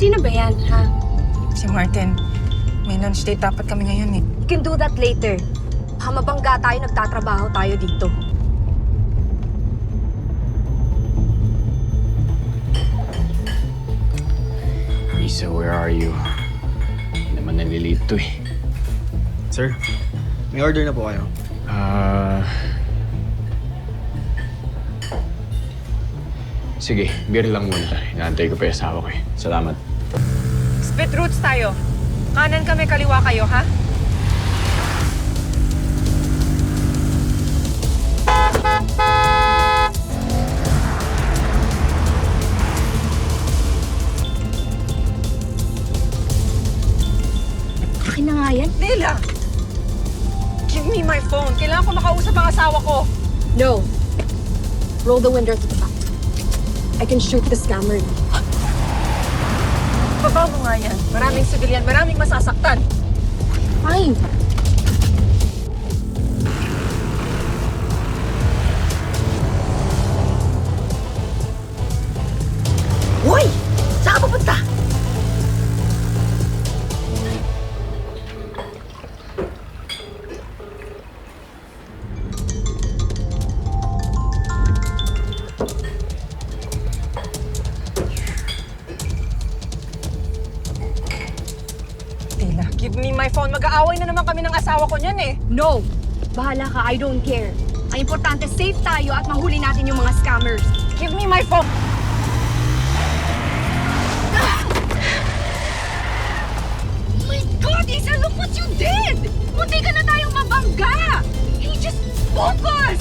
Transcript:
Sino ba yan, ha? Si Martin. May lunch date dapat kami ngayon eh. You can do that later. Baka mabangga tayo, nagtatrabaho tayo dito. Risa, where are you? Hindi naman nalilito eh. Sir, may order na po kayo. Sige, beer lang muna. Inaantay ko pa yung asawa ko eh. Salamat. Split routes tayo. Kanan kami, kaliwa kayo, ha? Akin na nga yan. Leila! Give me my phone. Kailangan ko makausap ang asawa ko. No. Roll the window to the back. I can shoot the scammer. Baba mo nga yan. Maraming civilian, maraming masasaktan. Fine. Hoy! Saan ka pupunta? Leila, give me my phone. Mag-aaway na naman kami ng asawa ko niyan eh. No. Bahala ka, I don't care. Ang importante, safe tayo at mahuli natin yung mga scammers. Give me my phone. Oh my God, Isa, look what you did! Munti ka na tayong mabangga! Hey, just focus!